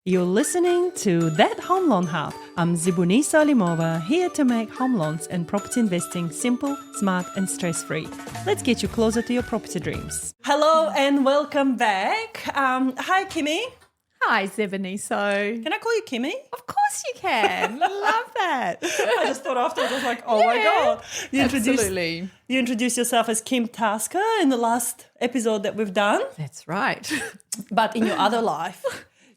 You're listening to That Home Loan Hub. I'm Zibuni Salimova, here to make home loans and property investing simple, smart and stress-free. Let's get you closer to your property dreams. Hello and welcome back. Hi, Kimmy. Hi, Zebani. So, Can I call you Kimmy? of course you can. Love that. I just thought afterwards, I was like, oh my God. Absolutely. You introduced yourself as Kimmy Tasker in the last episode that we've done. That's right. But in your other life,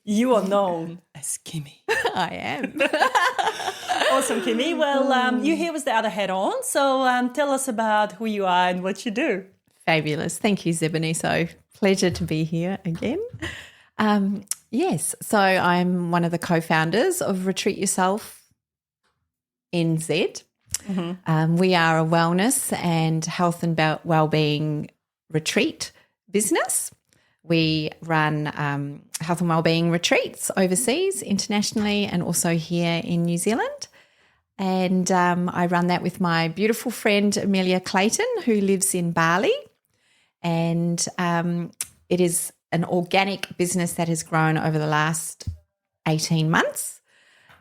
you are known as Kimmy. I am. Awesome, Kimmy. Well, you're here with the other hat on. So tell us about who you are and what you do. Fabulous. Thank you, Zebani. So, pleasure to be here again. Yes, so I'm one of the co-founders of Retreat Yourself NZ. Mm-hmm. We are a wellness and health and wellbeing retreat business. We run health and wellbeing retreats overseas, internationally, and also here in New Zealand. And I run that with my beautiful friend Amelia Clayton, who lives in Bali. And it is an organic business that has grown over the last 18 months.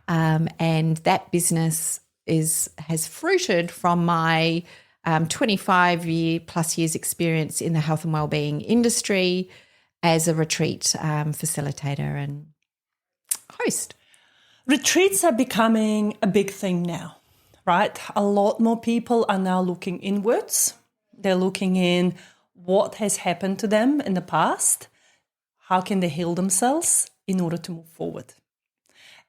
And that business has fruited from my 25 plus years experience in the health and wellbeing industry as a retreat facilitator and host. Retreats are becoming a big thing now, right? A lot more people are now looking inwards. They're looking in what has happened to them in the past. How can they heal themselves in order to move forward?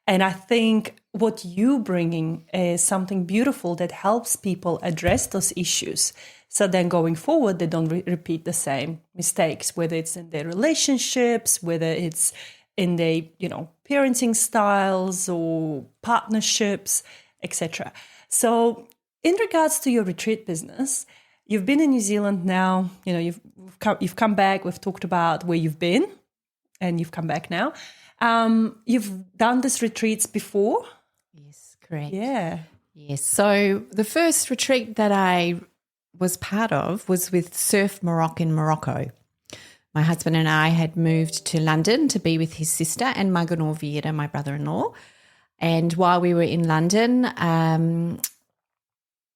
And I think what you bringing is something beautiful that helps people address those issues. So then going forward, they don't repeat the same mistakes, whether it's in their relationships, whether it's in their, parenting styles or partnerships, etc. So in regards to your retreat business, you've been in New Zealand now, you've come back, we've talked about where you've been and you've come back now. You've done these retreats before? Yes, correct. Yeah. Yes. So the first retreat that I was part of was with Surf Morocco in Morocco. My husband and I had moved to London to be with his sister and Maganor Vieira, my brother-in-law. And while we were in London, I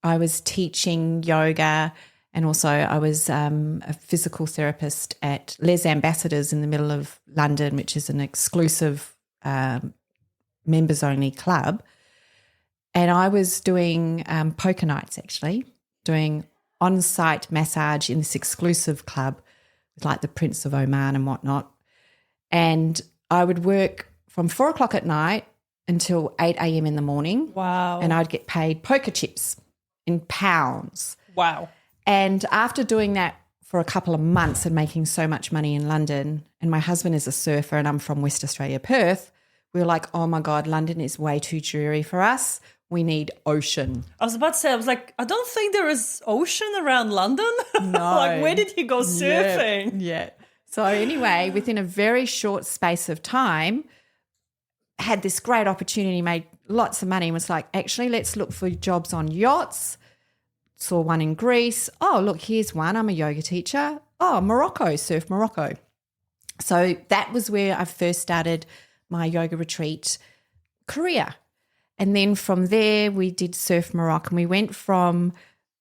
was teaching yoga, and also I was a physical therapist at Les Ambassadors in the middle of London, which is an exclusive members-only club. And I was doing poker nights, actually, doing on-site massage in this exclusive club with like the Prince of Oman and whatnot. And I would work from 4 o'clock at night until 8 a.m. in the morning. Wow. And I'd get paid poker chips in pounds. Wow. And after doing that for a couple of months and making so much money in London, and my husband is a surfer and I'm from West Australia, Perth, we were like, oh my God, London is way too dreary for us. We need ocean. I was about to say, I don't think there is ocean around London. No. Like, where did you go surfing? Yeah. So anyway, within a very short space of time, had this great opportunity, made lots of money, and was like, actually, let's look for jobs on yachts. Saw one in Greece. Oh, look, here's one. I'm a yoga teacher. Oh, Morocco, Surf Morocco. So that was where I first started my yoga retreat career. And then from there we did Surf Morocco, and we went from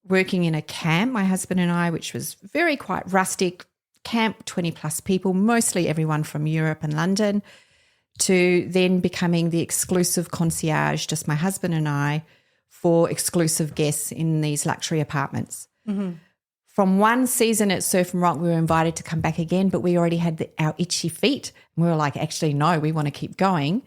working in a camp, my husband and I, which was very quite rustic camp, 20 plus people, mostly everyone from Europe and London, to then becoming the exclusive concierge, just my husband and I, for exclusive guests in these luxury apartments. Mm-hmm. From one season at Surf Morocco, we were invited to come back again, but we already had our itchy feet. And we were like, actually, no, we want to keep going.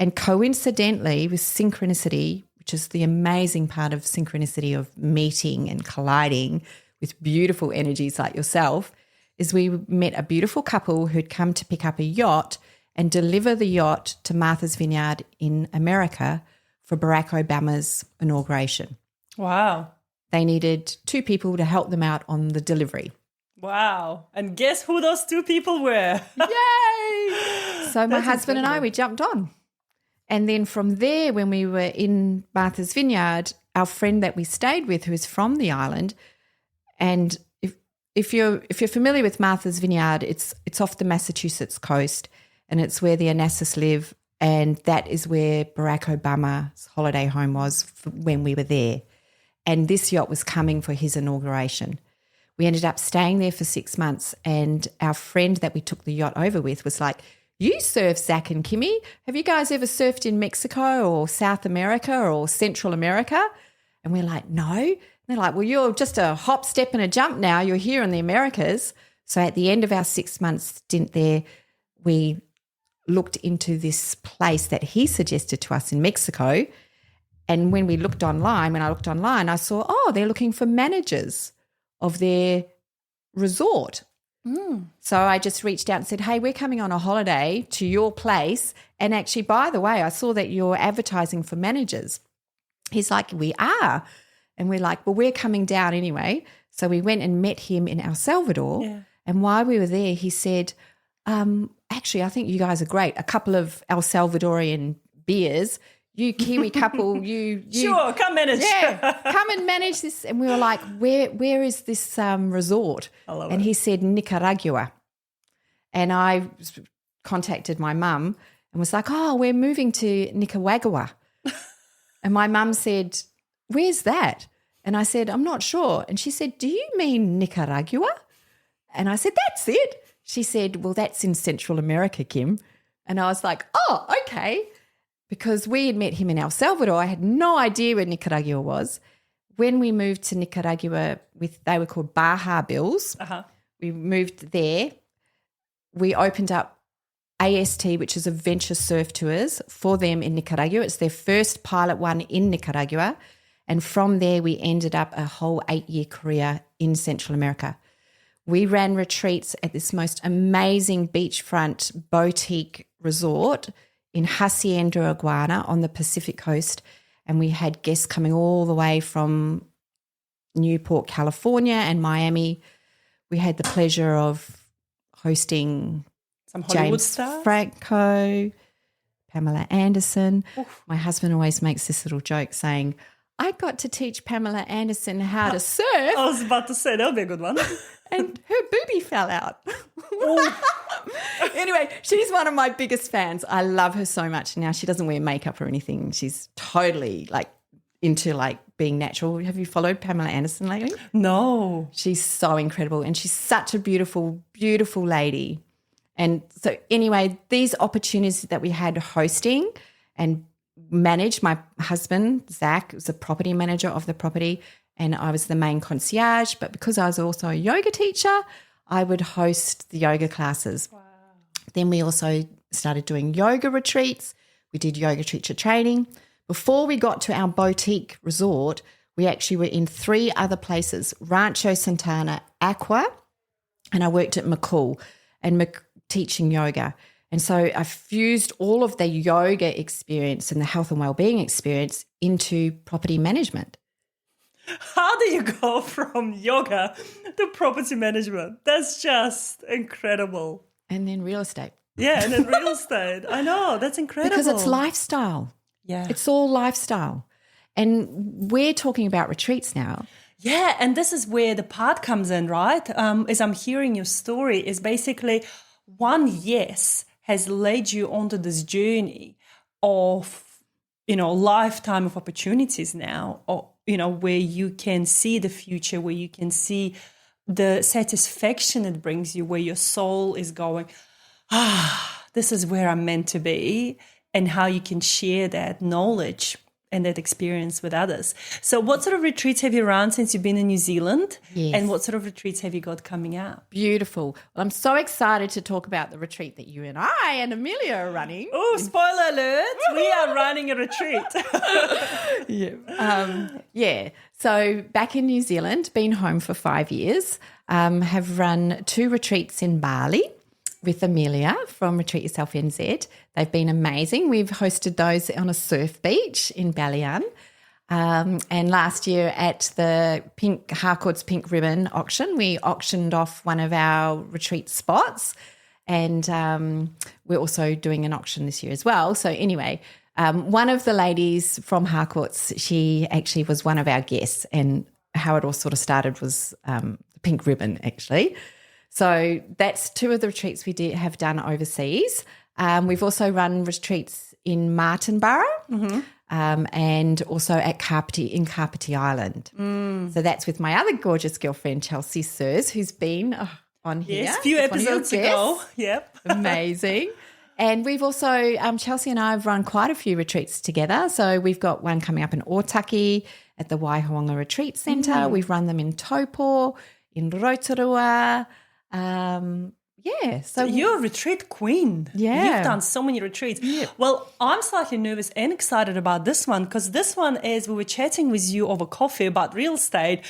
And coincidentally, with synchronicity, which is the amazing part of synchronicity of meeting and colliding with beautiful energies like yourself, is we met a beautiful couple who'd come to pick up a yacht and deliver the yacht to Martha's Vineyard in America for Barack Obama's inauguration. Wow. They needed 2 people to help them out on the delivery. Wow. And guess who those 2 people were? Yay! So my husband and I, we jumped on. And then from there, when we were in Martha's Vineyard, our friend that we stayed with, who is from the island, and if you're familiar with Martha's Vineyard, it's off the Massachusetts coast, and it's where the Onassis live. And that is where Barack Obama's holiday home was when we were there. And this yacht was coming for his inauguration. We ended up staying there for 6 months, and our friend that we took the yacht over with was like, you surf, Zach and Kimmy. Have you guys ever surfed in Mexico or South America or Central America? And we're like, no. And they're like, well, you're just a hop, step and a jump now. You're here in the Americas. So at the end of our 6 months stint there, we looked into this place that he suggested to us in Mexico. And when I looked online, I saw, they're looking for managers of their resort. So I just reached out and said, hey, we're coming on a holiday to your place. And actually, by the way, I saw that you're advertising for managers. He's like, we are. And we're like, well, we're coming down anyway. So we went and met him in El Salvador. Yeah. And while we were there, he said, actually, I think you guys are great. A couple of El Salvadorian beers. You Kiwi couple, you sure, come manage. Yeah, come and manage this. And we were like, where is this resort? And he said Nicaragua. And I contacted my mum and was like, we're moving to Nicaragua. And my mum said, where's that? And I said, I'm not sure. And she said, do you mean Nicaragua? And I said, that's it. She said, well, that's in Central America, Kim. And I was like, oh, okay. Because we had met him in El Salvador. I had no idea where Nicaragua was. When we moved to Nicaragua, they were called Baja Bills. We moved there. We opened up AST, which is Adventure Surf Tours, for them in Nicaragua. It's their first pilot one in Nicaragua. And from there, we ended up a whole 8-year career in Central America. We ran retreats at this most amazing beachfront boutique resort in Hacienda Iguana on the Pacific coast, and we had guests coming all the way from Newport, California and Miami. We had the pleasure of hosting some Hollywood James stars. Franco, Pamela Anderson. Oof. My husband always makes this little joke saying, I got to teach Pamela Anderson how to surf. I was about to say, that'll be a good one. And her boobie fell out. Anyway, she's one of my biggest fans. I love her so much. Now she doesn't wear makeup or anything. She's totally into being natural. Have you followed Pamela Anderson lately? No. She's so incredible, and she's such a beautiful, beautiful lady. And so anyway, these opportunities that we had hosting and managed, my husband, Zach, was the property manager of the property, and I was the main concierge. But because I was also a yoga teacher, I would host the yoga classes. Wow. Then we also started doing yoga retreats. We did yoga teacher training. Before we got to our boutique resort, we actually were in 3 other places, Rancho Santana, Aqua, and I worked at McCool and teaching yoga. And so I fused all of the yoga experience and the health and wellbeing experience into property management. How do you go from yoga to property management? That's just incredible. And then real estate. Yeah, and then real estate. I know, that's incredible. Because it's lifestyle. Yeah. It's all lifestyle. And we're talking about retreats now. Yeah, and this is where the part comes in, right? As I'm hearing your story, is basically one yes has led you onto this journey of, lifetime of opportunities now, or, where you can see the future, where you can see the satisfaction it brings you, where your soul is going, this is where I'm meant to be, and how you can share that knowledge and that experience with others. So what sort of retreats have you run since you've been in New Zealand? Yes. And what sort of retreats have you got coming up? Beautiful. Well, I'm so excited to talk about the retreat that you and I and Amelia are running. Oh, spoiler alert, we are running a retreat. Yeah. So back in New Zealand, been home for 5 years, have run 2 retreats in Bali with Amelia from Retreat Yourself NZ. They've been amazing. We've hosted those on a surf beach in Balian. And last year at the Harcourt's Pink Ribbon auction, we auctioned off one of our retreat spots, and we're also doing an auction this year as well. So anyway, one of the ladies from Harcourt's, she actually was one of our guests, and how it all sort of started was the Pink Ribbon actually. So that's 2 of the retreats we have done overseas. We've also run retreats in Martinborough and also at Kapiti Island. So that's with my other gorgeous girlfriend, Chelsea Sirs, who's been on here. Yes, a few as one of your episodes ago. guests. Yep. Amazing. And we've also, Chelsea and I have run quite a few retreats together. So we've got one coming up in Otaki at the Waihonga Retreat Centre. We've run them in Taupo, in Rotorua. So you're a retreat queen. Yeah. You've done so many retreats. Yeah. Well, I'm slightly nervous and excited about this one because this one is, we were chatting with you over coffee about real estate.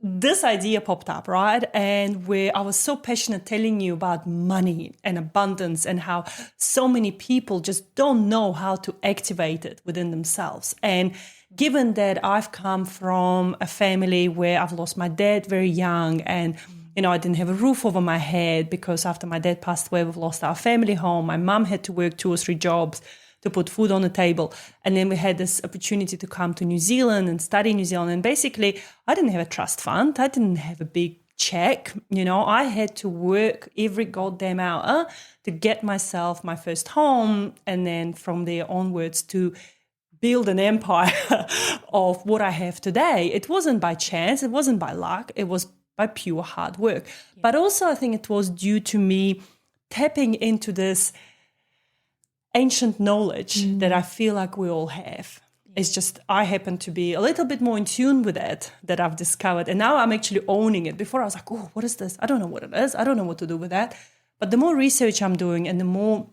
This idea popped up, right? And where I was so passionate telling you about money and abundance and how so many people just don't know how to activate it within themselves. And given that I've come from a family where I've lost my dad very young and I didn't have a roof over my head because after my dad passed away, we've lost our family home. My mum had to work 2 or 3 jobs to put food on the table. And then we had this opportunity to come to New Zealand and study in New Zealand. And basically, I didn't have a trust fund. I didn't have a big check. I had to work every goddamn hour to get myself my first home. And then from there onwards to build an empire of what I have today. It wasn't by chance. It wasn't by luck. It was by pure hard work. Yeah. But also I think it was due to me tapping into this ancient knowledge that I feel like we all have. Yeah. It's just I happen to be a little bit more in tune with it that I've discovered. And now I'm actually owning it. Before I was like, oh, what is this? I don't know what it is. I don't know what to do with that. But the more research I'm doing and the more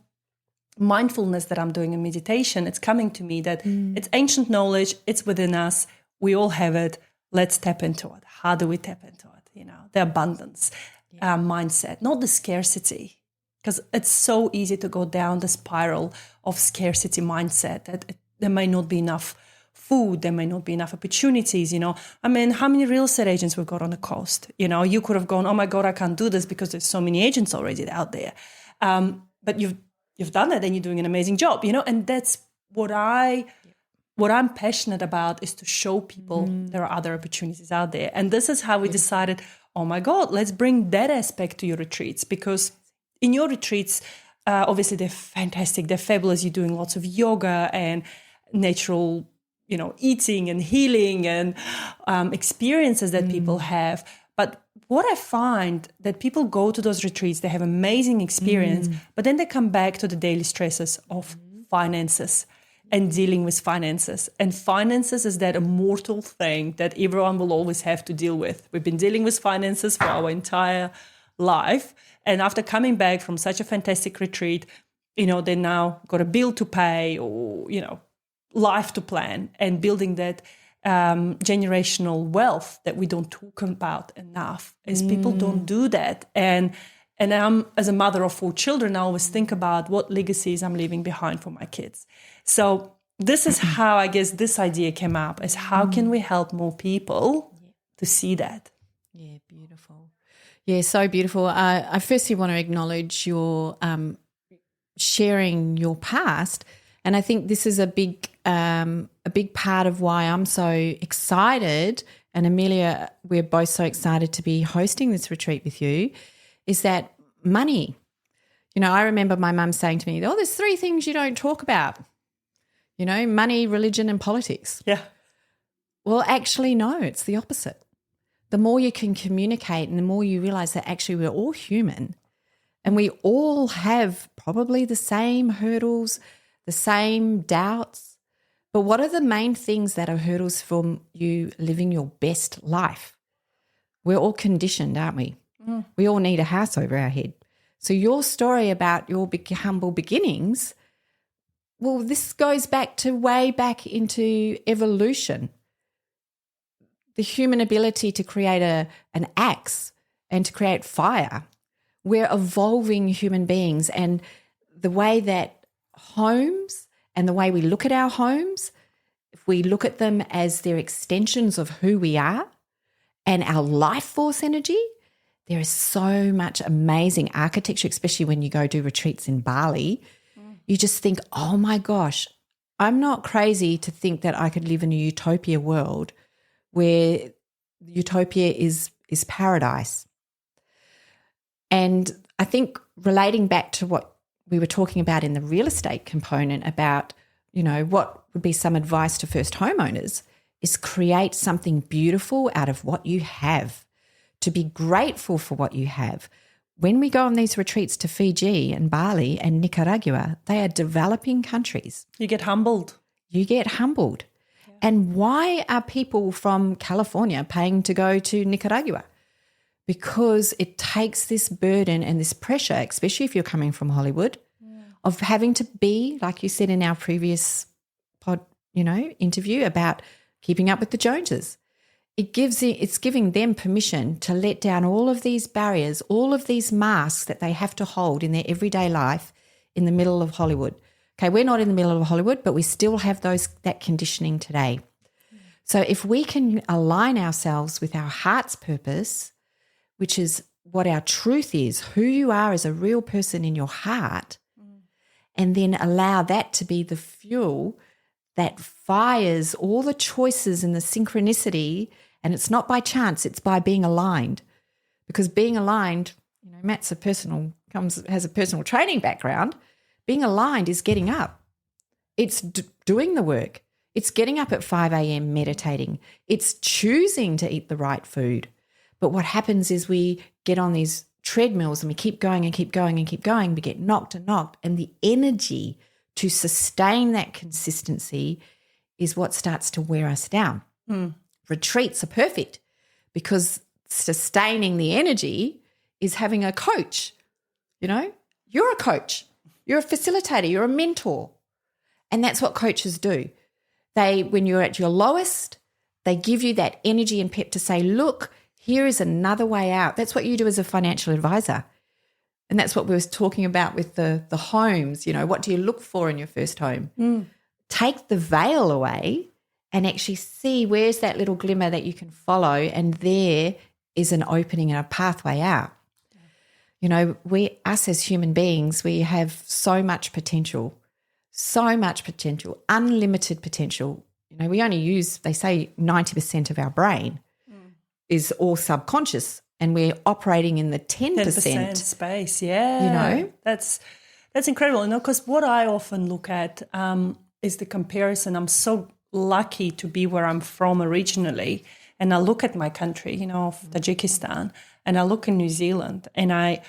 mindfulness that I'm doing in meditation, it's coming to me that it's ancient knowledge. It's within us. We all have it. Let's tap into it. How do we tap into it? The abundance mindset, not the scarcity. Because it's so easy to go down the spiral of scarcity mindset that there may not be enough food, there may not be enough opportunities, I mean, how many real estate agents we've got on the coast? You could have gone, oh my God, I can't do this because there's so many agents already out there. But you've done it and you're doing an amazing job, and that's what I'm passionate about is to show people there are other opportunities out there. And this is how we decided, oh my God, let's bring that aspect to your retreats, because in your retreats, obviously they're fantastic. They're fabulous. You're doing lots of yoga and natural, eating and healing and experiences that people have. But what I find that people go to those retreats, they have amazing experience, but then they come back to the daily stresses of finances and dealing with finances. And finances is that immortal thing that everyone will always have to deal with. We've been dealing with finances for our entire life. And after coming back from such a fantastic retreat, they now got a bill to pay or, life to plan and building that generational wealth that we don't talk about enough is people don't do that. And I'm, as a mother of 4 children, I always think about what legacies I'm leaving behind for my kids. So this is how I guess this idea came up, is how can we help more people to see that? Yeah, beautiful. Yeah, so beautiful. I firstly want to acknowledge your sharing your past. And I think this is a big part of why I'm so excited, and Amelia, we're both so excited to be hosting this retreat with you, is that money. I remember my mum saying to me, there's 3 things you don't talk about, money, religion and politics. Yeah. Well, actually, no, it's the opposite. The more you can communicate and the more you realize that actually we're all human and we all have probably the same hurdles, the same doubts. But what are the main things that are hurdles from you living your best life? We're all conditioned, aren't we? We all need a house over our head. So your story about your humble beginnings, well, this goes back to way back into evolution. The human ability to create an axe and to create fire. We're evolving human beings, and the way that homes and the way we look at our homes, if we look at them as they're extensions of who we are and our life force energy, there is so much amazing architecture, especially when you go do retreats in Bali. You just think, oh my gosh, I'm not crazy to think that I could live in a utopia world where utopia is paradise. And I think relating back to what we were talking about in the real estate component about, what would be some advice to first homeowners is create something beautiful out of what you have, to be grateful for what you have. When we go on these retreats to Fiji and Bali and Nicaragua, they are developing countries. You get humbled. And why are people from California paying to go to Nicaragua? Because it takes this burden and this pressure, especially if you're coming from Hollywood, of having to be, like you said in our previous interview about keeping up with the Joneses. It's giving them permission to let down all of these barriers, all of these masks that they have to hold in their everyday life in the middle of Hollywood. Okay, we're not in the middle of Hollywood, but we still have that conditioning today. So if we can align ourselves with our heart's purpose, which is what our truth is, who you are as a real person in your heart, and then allow that to be the fuel that fires all the choices and the synchronicity. And it's not by chance, it's by being aligned. Because being aligned, Matt's has a personal training background. Being aligned is getting up. It's doing the work. It's getting up at 5 a.m. meditating. It's choosing to eat the right food. But what happens is we get on these treadmills and we keep going and keep going and keep going. We get knocked and knocked. And the energy to sustain that consistency is what starts to wear us down. Retreats are perfect because sustaining the energy is having a coach. You're a coach. You're a facilitator. You're a mentor. And that's what coaches do. When you're at your lowest, they give you that energy and pep to say, look, here is another way out. That's what you do as a financial advisor. And that's what we were talking about with the homes. What do you look for in your first home? Take the veil away and actually see where's that little glimmer that you can follow, and there is an opening and a pathway out. Us as human beings, we have so much potential, unlimited potential. We only use, they say 90% of our brain is all subconscious, and we're operating in the 10% space. Yeah. That's incredible. Because what I often look at is the comparison. I'm so lucky to be where I'm from originally. And I look at my country, of Tajikistan, and I look in New Zealand, and I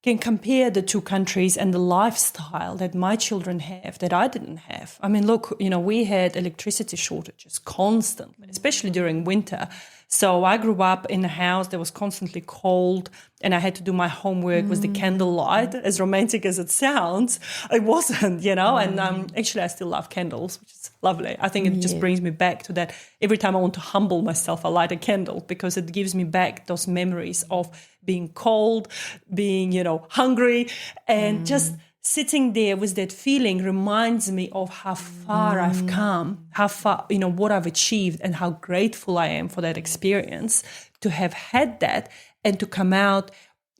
can compare the two countries and the lifestyle that my children have that I didn't have. I mean, look, we had electricity shortages constantly, especially during winter. So I grew up in a house that was constantly cold, and I had to do my homework with the candlelight. As romantic as it sounds, it wasn't, and actually I still love candles, which is lovely. I think it just brings me back to that. Every time I want to humble myself, I light a candle because it gives me back those memories of being cold, being, hungry, and just sitting there with that feeling reminds me of how far I've come, how far, what I've achieved, and how grateful I am for that experience, to have had that and to come out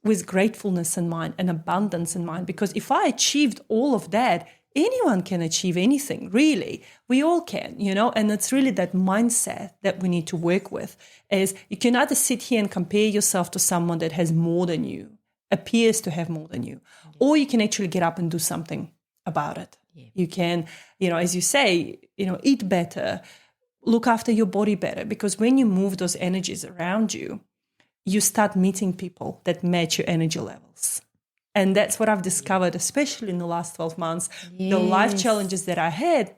with gratefulness in mind and abundance in mind. Because if I achieved all of that, anyone can achieve anything, really. We all can, and it's really that mindset that we need to work with. Is you can either sit here and compare yourself to someone that has more than you, appears to have more than you, or you can actually get up and do something about it. You can, as you say, eat better, look after your body better, because when you move those energies around you, you start meeting people that match your energy levels. And that's what I've discovered, especially in the last 12 months, the life challenges that I had,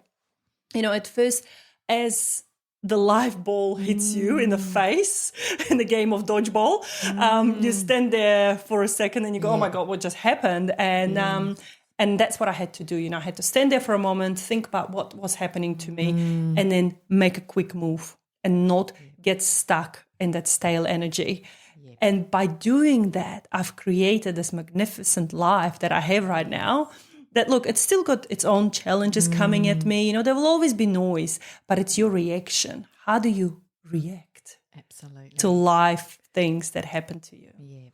at first, as the life ball hits you in the face in the game of dodgeball, you stand there for a second and you go, oh my God, what just happened? And that's what I had to do. I had to stand there for a moment, think about what was happening to me, and then make a quick move and not get stuck in that stale energy. And by doing that, I've created this magnificent life that I have right now. That, look, it's still got its own challenges coming at me. There will always be noise, but it's your reaction. How do you react to life things that happen to you? Yeah.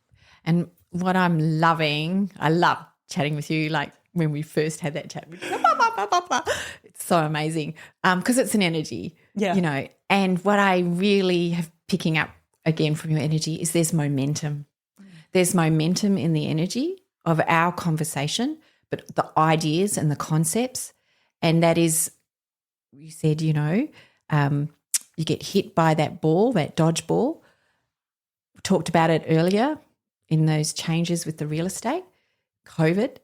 And what I'm loving, I love chatting with you, like when we first had that chat. It's so amazing because it's an energy, and what I really have picking up again from your energy is there's momentum. There's momentum in the energy of our conversation, but the ideas and the concepts. And that is, you said, you get hit by that ball, that dodgeball. We talked about it earlier in those changes with the real estate, COVID,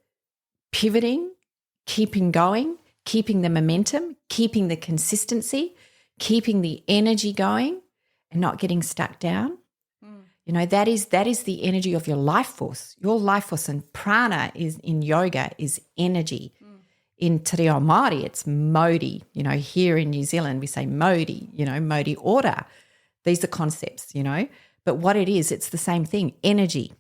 pivoting, keeping going, keeping the momentum, keeping the consistency, keeping the energy going and not getting stuck down. That is the energy of your life force. Your life force, and prana is in yoga is energy. In Te Reo Māori, it's Modi. Here in New Zealand we say Modi, Modi ora. These are concepts, But what it is, it's the same thing, energy.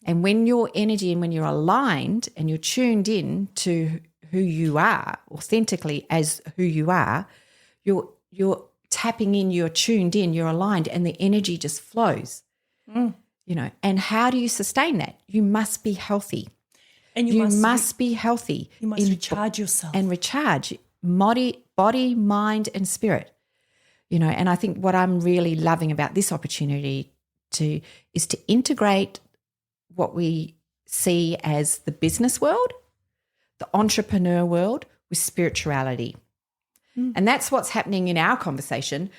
And when your energy and when you're aligned and you're tuned in to who you are, authentically as who you are, you're tapping in, you're tuned in, you're aligned, and the energy just flows. And how do you sustain that? You must be healthy. And you must be healthy. You must recharge yourself. And recharge body, mind, and spirit. And I think what I'm really loving about this opportunity is to integrate what we see as the business world, the entrepreneur world, with spirituality. And that's what's happening in our conversation.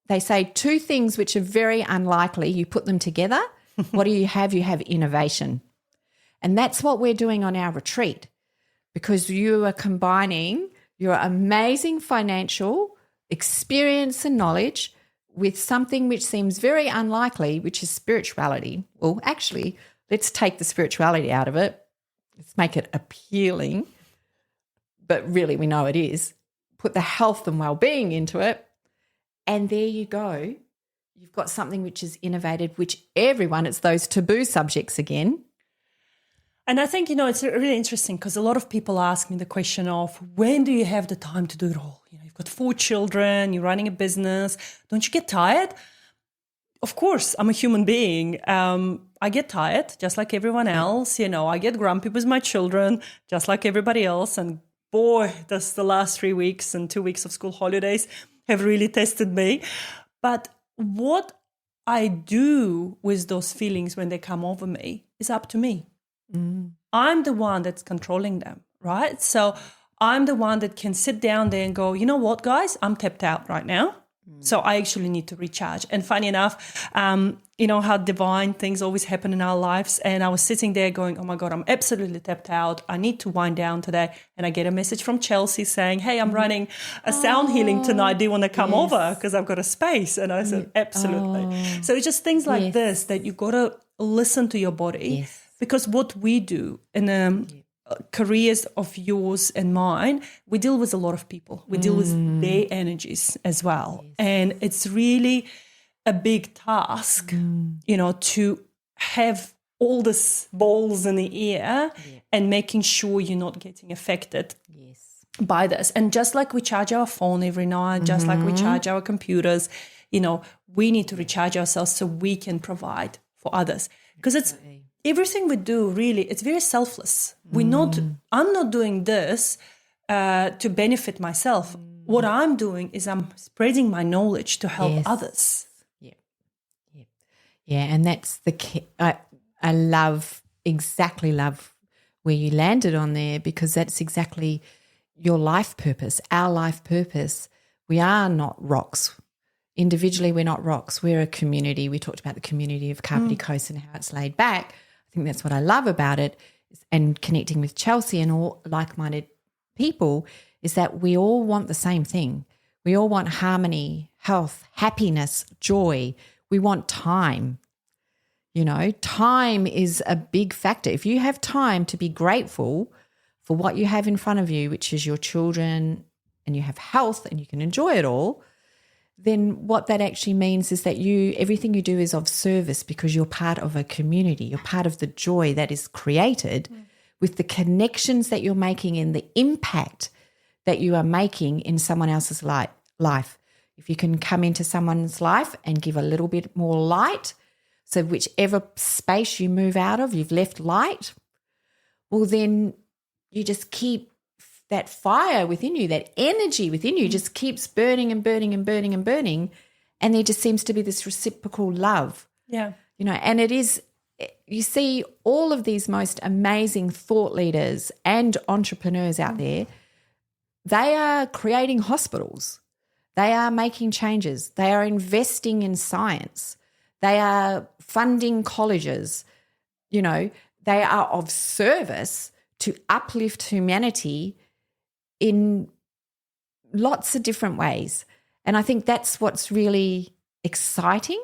They say two things which are very unlikely. You put them together. What do you have? You have innovation. And that's what we're doing on our retreat, because you are combining your amazing financial experience and knowledge with something which seems very unlikely, which is spirituality. Well, actually, let's take the spirituality out of it. Let's make it appealing, but really we know it is. Put the health and well-being into it, and there you go. You've got something which is innovative, which it's those taboo subjects again. And I think, it's really interesting because a lot of people ask me the question of, when do you have the time to do it all? You've got 4 children, you're running a business. Don't you get tired? Of course, I'm a human being. I get tired just like everyone else. I get grumpy with my children just like everybody else. And boy, does the last 3 weeks and 2 weeks of school holidays have really tested me. But what I do with those feelings when they come over me is up to me. I'm the one that's controlling them, right? So I'm the one that can sit down there and go, you know what, guys, I'm tapped out right now. So I actually need to recharge. And funny enough, how divine things always happen in our lives. And I was sitting there going, oh my God, I'm absolutely tapped out. I need to wind down today. And I get a message from Chelsea saying, hey, I'm running a sound healing tonight. Do you want to come over? Because I've got a space. And I said, absolutely. So it's just things like this that you got to listen to your body. Yes. Because what we do in careers of yours and mine, we deal with a lot of people. We deal with their energies as well. Yes. And it's really a big task, to have all these balls in the air and making sure you're not getting affected by this. And just like we charge our phone every night, just like we charge our computers, we need to recharge ourselves so we can provide for others. Because it's everything we do, really, it's very selfless. I'm not doing this to benefit myself. What I'm doing is I'm spreading my knowledge to help others. Yeah, and that's the key. I exactly love where you landed on there, because that's exactly your life purpose, our life purpose. We are not rocks. Individually, we're not rocks. We're a community. We talked about the community of Kapiti Coast and how it's laid back. I think that's what I love about it, and connecting with Chelsea and all like-minded people, is that we all want the same thing. We all want harmony, health, happiness, joy. We want time. Time is a big factor. If you have time to be grateful for what you have in front of you, which is your children, and you have health and you can enjoy it all, then what that actually means is that everything you do is of service, because you're part of a community. You're part of the joy that is created with the connections that you're making and the impact that you are making in someone else's life. If you can come into someone's life and give a little bit more light, so whichever space you move out of, you've left light, well, then you just keep that fire within you, that energy within you just keeps burning and burning and burning and burning, and there just seems to be this reciprocal love. Yeah. And it is you see all of these most amazing thought leaders and entrepreneurs out there. They are creating hospitals. They are making changes. They are investing in science. They are funding colleges. You know, they are of service to uplift humanity in lots of different ways. And I think that's what's really exciting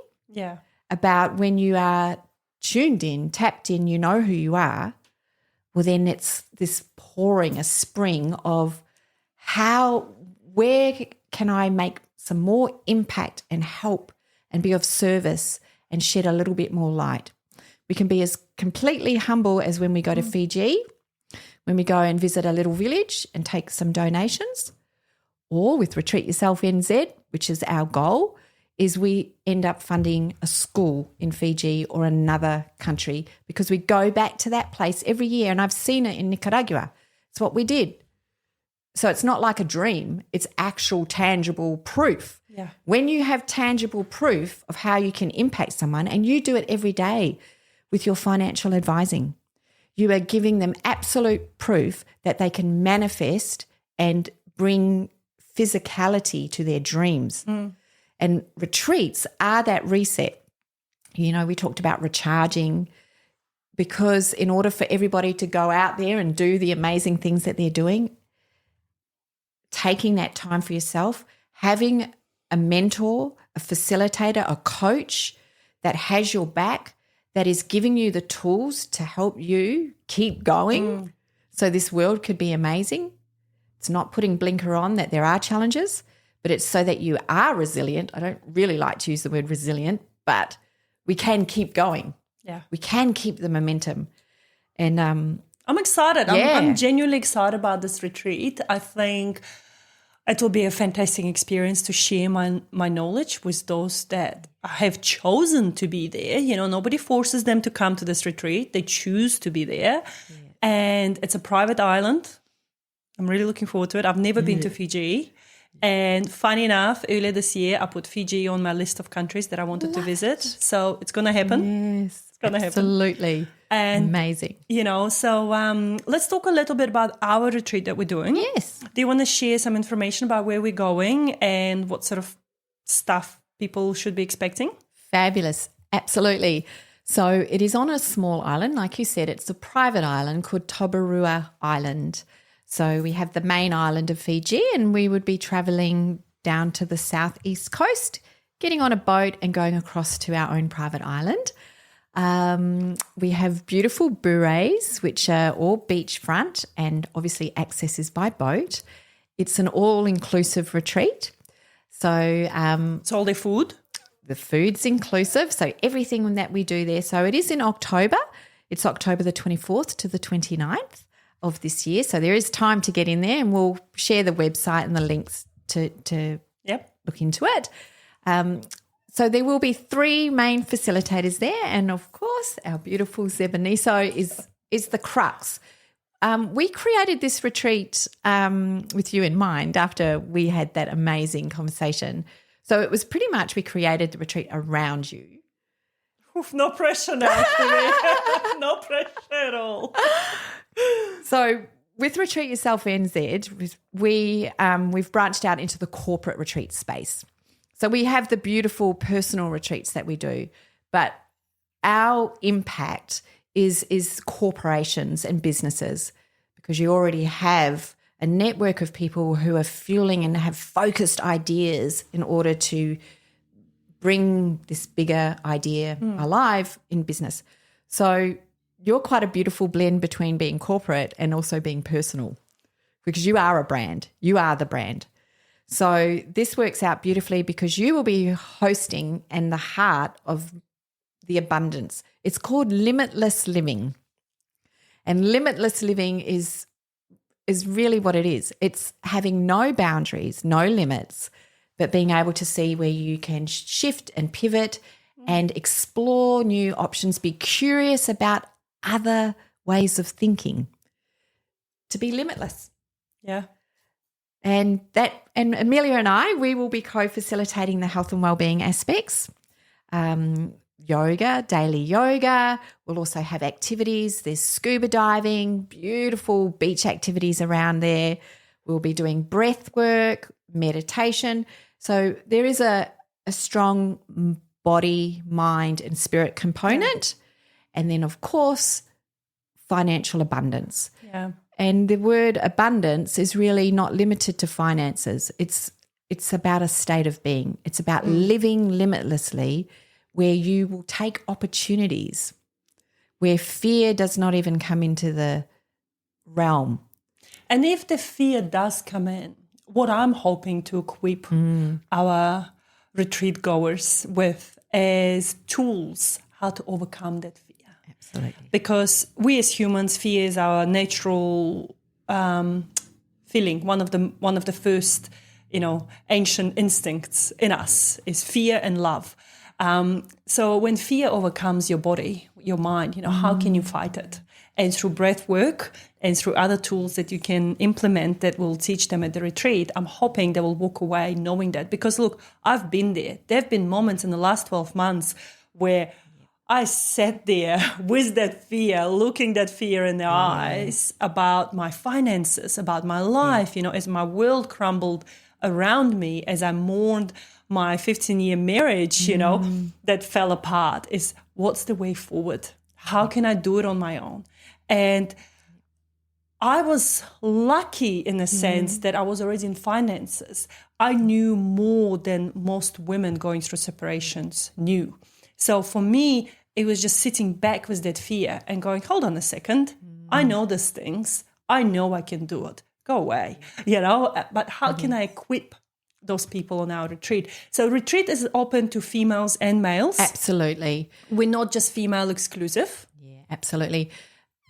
about when you are tuned in, tapped in, you know who you are. Well, then it's this pouring, a spring of where can I make some more impact and help and be of service and shed a little bit more light. We can be as completely humble as when we go to Fiji, when we go and visit a little village and take some donations, or with Retreat Yourself NZ, which is our goal, is we end up funding a school in Fiji or another country because we go back to that place every year, and I've seen it in Nicaragua. It's what we did. So it's not like a dream. It's actual tangible proof. Yeah. When you have tangible proof of how you can impact someone, and you do it every day with your financial advising, you are giving them absolute proof that they can manifest and bring physicality to their dreams. And retreats are that reset. You know, we talked about recharging, because in order for everybody to go out there and do the amazing things that they're doing, taking that time for yourself, having a mentor, a facilitator, a coach that has your back, that is giving you the tools to help you keep going so this world could be amazing. It's not putting blinker on that there are challenges, but it's so that you are resilient. I don't really like to use the word resilient, but we can keep going. Yeah. We can keep the momentum. And I'm excited. I'm genuinely excited about this retreat. I think it will be a fantastic experience to share my knowledge with those that have chosen to be there. You know, nobody forces them to come to this retreat. They choose to be there. Yeah. And it's a private island. I'm really looking forward to it. I've never been to Fiji. And funny enough, earlier this year, I put Fiji on my list of countries that I wanted to visit. So it's going to happen. Yes, it's going to happen. Absolutely. And, amazing. You know, so let's talk a little bit about our retreat that we're doing. Yes. Do you want to share some information about where we're going and what sort of stuff people should be expecting? Fabulous. Absolutely. So it is on a small island. Like you said, it's a private island called Tobarua Island. So we have the main island of Fiji, and we would be travelling down to the southeast coast, getting on a boat and going across to our own private island. We have beautiful bures, which are all beachfront, and obviously access is by boat. It's an all-inclusive retreat. So it's all their food? The food's inclusive, so everything that we do there. So it is in October. It's October the 24th to the 29th of this year. So there is time to get in there, and we'll share the website and the links to look into it. So there will be 3 main facilitators there, and of course our beautiful Zeba is the crux. We created this retreat with you in mind after we had that amazing conversation. So it was pretty much we created the retreat around you. Oof, no pressure now. No pressure at all. So with Retreat Yourself NZ, we've branched out into the corporate retreat space. So we have the beautiful personal retreats that we do, but our impact is corporations and businesses, because you already have a network of people who are fueling and have focused ideas in order to bring this bigger idea alive in business. So you're quite a beautiful blend between being corporate and also being personal, because you are a brand. You are the brand. So this works out beautifully because you will be hosting in the heart of the abundance. It's called Limitless Living. And Limitless Living is really what it is. It's having no boundaries, no limits, but being able to see where you can shift and pivot and explore new options, be curious about other ways of thinking, to be limitless. Yeah. And Amelia and I, we will be co-facilitating the health and wellbeing aspects. yoga, daily yoga. We'll also have activities. There's scuba diving, beautiful beach activities around there. We'll be doing breath work, meditation. So there is a strong body, mind, and spirit component. And then, of course, financial abundance. Yeah. And the word abundance is really not limited to finances. It's about a state of being. It's about living limitlessly, where you will take opportunities, where fear does not even come into the realm. And if the fear does come in, what I'm hoping to equip our retreat goers with is tools how to overcome that fear. Absolutely. Because we as humans, fear is our natural feeling. One of the first, ancient instincts in us is fear and love. So when fear overcomes your body, your mind, how can you fight it? And through breath work and through other tools that you can implement that will teach them at the retreat, I'm hoping they will walk away knowing that. Because look, I've been there. There have been moments in the last 12 months where I sat there with that fear, looking that fear in the eyes about my finances, about my life, as my world crumbled around me, as I mourned my 15-year marriage, that fell apart, is what's the way forward? How can I do it on my own? And I was lucky in a sense that I was already in finances. I knew more than most women going through separations knew. So for me, it was just sitting back with that fear and going, hold on a second. I know these things. I know I can do it. Go away, But how can I equip those people on our retreat? So retreat is open to females and males. Absolutely. We're not just female exclusive. Yeah, absolutely.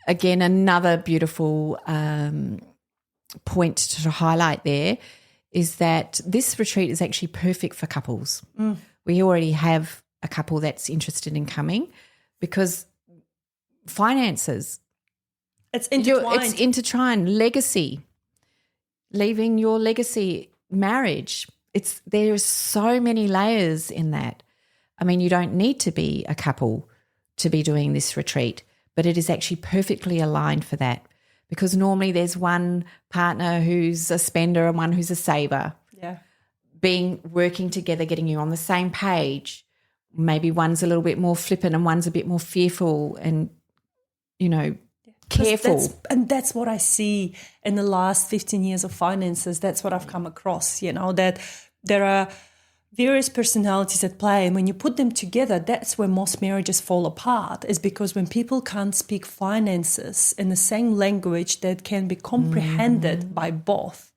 Again, another beautiful point to highlight there is that this retreat is actually perfect for couples. We already have a couple that's interested in coming because finances. It's intertwined. It's intertwined. Legacy, leaving your legacy, marriage. There are so many layers in that. I mean, you don't need to be a couple to be doing this retreat, but it is actually perfectly aligned for that because normally there's one partner who's a spender and one who's a saver. Yeah. Working together, getting you on the same page. Maybe one's a little bit more flippant and one's a bit more fearful and, careful. That's what I see in the last 15 years of finances. That's what I've come across, that there are various personalities at play. And when you put them together, that's where most marriages fall apart, is because when people can't speak finances in the same language that can be comprehended by both,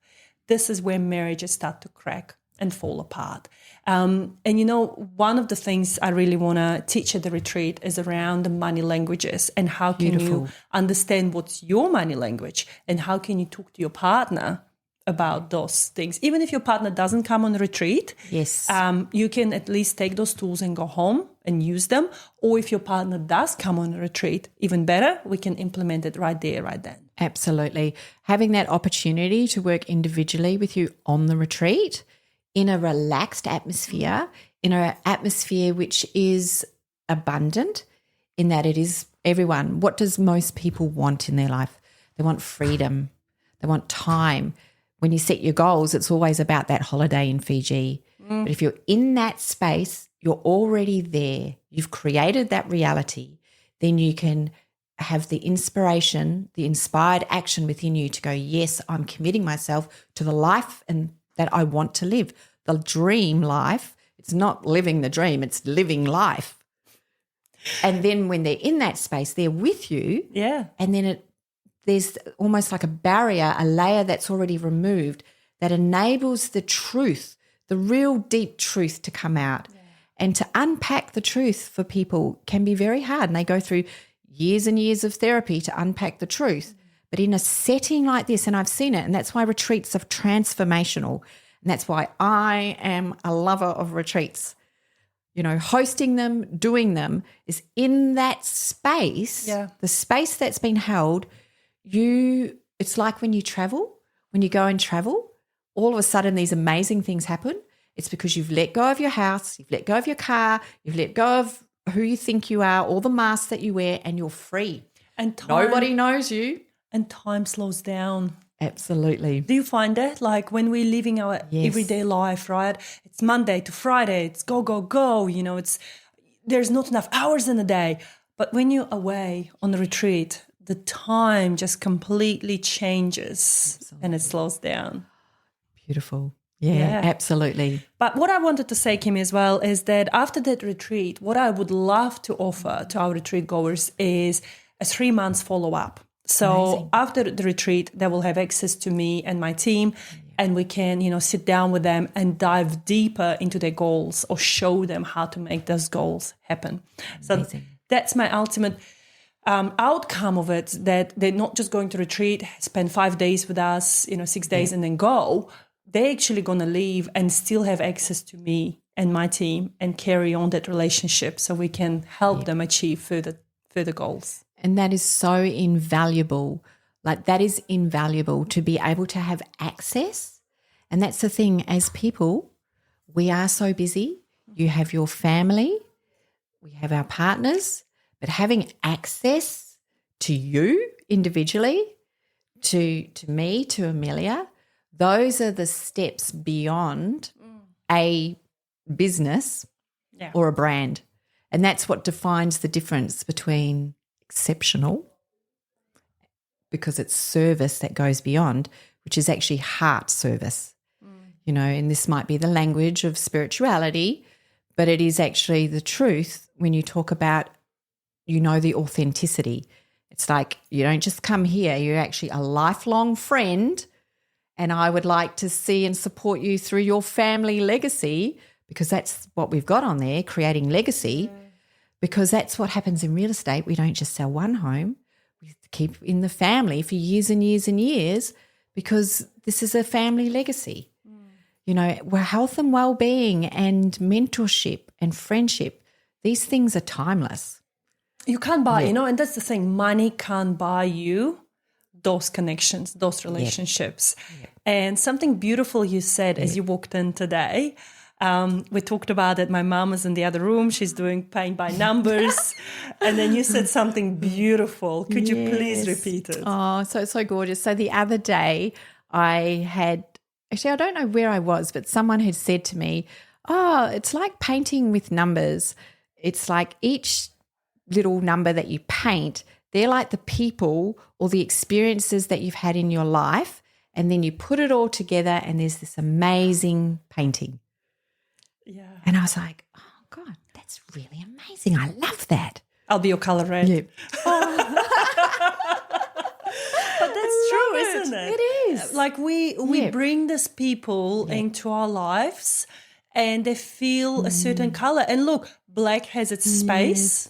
this is where marriages start to crack and fall apart. And one of the things I really want to teach at the retreat is around the money languages and how can you understand what's your money language and how can you talk to your partner about those things. Even if your partner doesn't come on the retreat, yes, you can at least take those tools and go home and use them. Or if your partner does come on a retreat, even better, we can implement it right there, right then. Absolutely. Having that opportunity to work individually with you on the retreat in a relaxed atmosphere, in an atmosphere which is abundant in that it is everyone. What does most people want in their life? They want freedom. They want time. When you set your goals, it's always about that holiday in Fiji. But if you're in that space, you're already there. You've created that reality. Then you can have the inspiration, the inspired action within you to go, yes, I'm committing myself to the life and that I want to live, the dream life. It's not living the dream, it's living life. And then when they're in that space, they're with you. Yeah. And then there's almost like a barrier, a layer that's already removed that enables the truth, the real deep truth to come out. Yeah. And to unpack the truth for people can be very hard. And they go through years and years of therapy to unpack the truth. But in a setting like this, and I've seen it, and that's why retreats are transformational. And that's why I am a lover of retreats. Hosting them, doing them is in that space, the space that's been held. It's like when you travel, when you go and travel, all of a sudden these amazing things happen. It's because you've let go of your house, you've let go of your car, you've let go of who you think you are, all the masks that you wear, and you're free. And Nobody knows you. And time slows down. Absolutely. Do you find that? Like when we're living our everyday life, right? It's Monday to Friday. It's go, go, go. You know, there's not enough hours in the day. But when you're away on the retreat, the time just completely changes and it slows down. Beautiful. Yeah, absolutely. But what I wanted to say, Kimmy, as well, is that after that retreat, what I would love to offer to our retreat goers is a 3 months follow-up. So after the retreat, they will have access to me and my team, and we can, sit down with them and dive deeper into their goals or show them how to make those goals happen. So that's my ultimate outcome of it, that they're not just going to retreat, spend 5 days with us, 6 days and then go. They're actually going to leave and still have access to me and my team and carry on that relationship so we can help them achieve further goals. And that is so invaluable. Like that is invaluable to be able to have access. And that's the thing, as people, we are so busy. You have your family, we have our partners, but having access to you individually, to me, to Amelia, those are the steps beyond a business or a brand. And that's what defines the difference between exceptional, because it's service that goes beyond, which is actually heart service, and this might be the language of spirituality, but it is actually the truth when you talk about, the authenticity. It's like you don't just come here, you're actually a lifelong friend, and I would like to see and support you through your family legacy, because that's what we've got on there, creating legacy. Because that's what happens in real estate. We don't just sell one home. We keep in the family for years and years and years, because this is a family legacy. Where health and well-being and mentorship and friendship, these things are timeless. You can't buy, and that's the thing. Money can't buy you those connections, those relationships. And something beautiful you said as you walked in today, we talked about it. My mom was in the other room. She's doing paint by numbers. And then you said something beautiful. Could you please repeat it? Oh, so gorgeous. So the other day I don't know where I was, but someone had said to me, it's like painting with numbers. It's like each little number that you paint, they're like the people or the experiences that you've had in your life, and then you put it all together and there's this amazing painting. Yeah. And I was like, oh, God, that's really amazing. I love that. I'll be your colour red. Yeah. But that's true, isn't it? It is. Like we bring these people into our lives and they feel a certain colour. And look, black has its space.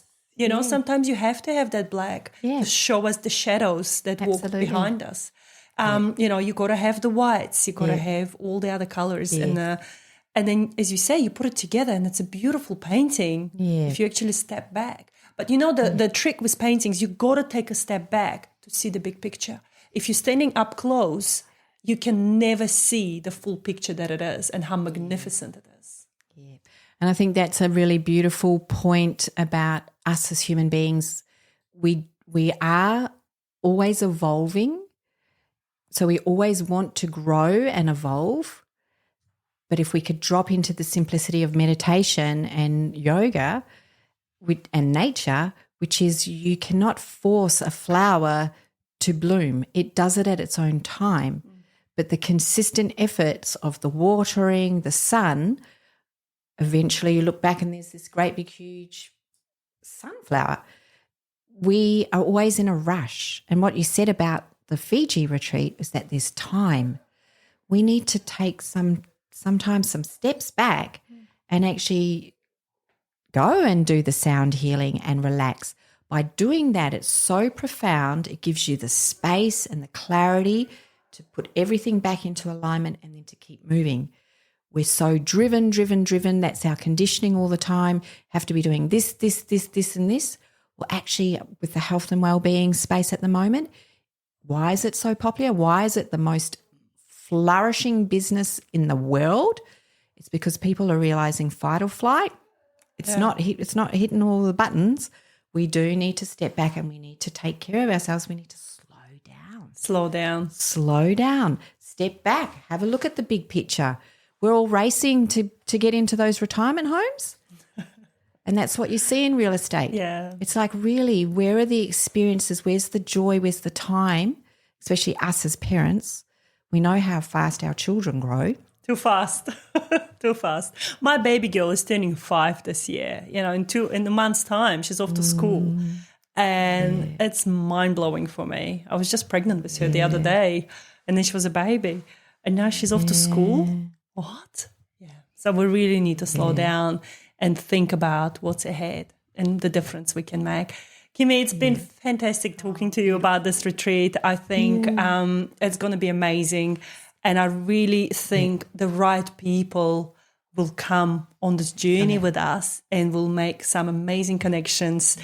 Sometimes you have to have that black to show us the shadows that walk behind us. You got to have the whites. You got to have all the other colours. And then, as you say, you put it together and it's a beautiful painting if you actually step back. But, the trick with paintings, you got to take a step back to see the big picture. If you're standing up close, you can never see the full picture that it is and how magnificent it is. Yeah. And I think that's a really beautiful point about us as human beings. We are always evolving. So we always want to grow and evolve. But if we could drop into the simplicity of meditation and yoga and nature, which is you cannot force a flower to bloom. It does it at its own time. But the consistent efforts of the watering, the sun, eventually you look back and there's this great big huge sunflower. We are always in a rush. And what you said about the Fiji retreat is that there's time. We need to take sometimes some steps back and actually go and do the sound healing and relax. By doing that, it's so profound. It gives you the space and the clarity to put everything back into alignment and then to keep moving. We're so driven. That's our conditioning all the time. Have to be doing this, and this. Well, actually, with the health and well-being space at the moment, why is it so popular? Why is it the most flourishing business in the world? It's because people are realizing fight or flight. It's not hitting all the buttons. We do need to step back and we need to take care of ourselves. We need to Slow down. Slow down. Step back. Have a look at the big picture. We're all racing to get into those retirement homes. And that's what you see in real estate. Yeah. It's like, really, where are the experiences? Where's the joy? Where's the time? Especially us as parents. We know how fast our children grow. Too fast. Too fast. My baby girl is turning 5 this year. You know, in a month's time, she's off to school. And it's mind-blowing for me. I was just pregnant with her the other day, and then she was a baby. And now she's off to school. What? Yeah. So we really need to slow down and think about what's ahead and the difference we can make. Kimmy, it's been fantastic talking to you about this retreat. I think it's going to be amazing. And I really think the right people will come on this journey with us and will make some amazing connections.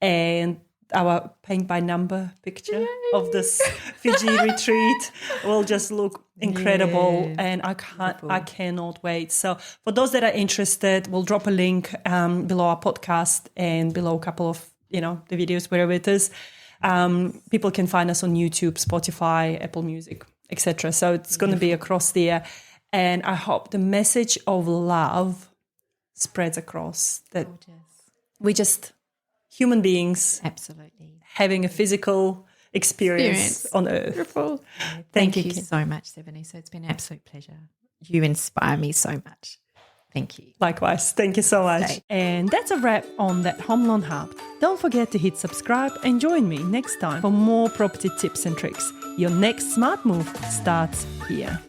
And our paint by number picture of this Fiji retreat will just look incredible. Yeah. And I cannot wait. So for those that are interested, we'll drop a link below our podcast and below a couple of, the videos, wherever it is. People can find us on YouTube, Spotify, Apple Music, etc. So it's going to be across there. And I hope the message of love spreads across, that we just human beings, absolutely, having a physical experience on Earth. Beautiful. Thank you so much, Stephanie. So it's been an absolute pleasure. You inspire me so much. Thank you. Likewise. Thank you so much. And that's a wrap on That Home Loan Hub. Don't forget to hit subscribe and join me next time for more property tips and tricks. Your next smart move starts here.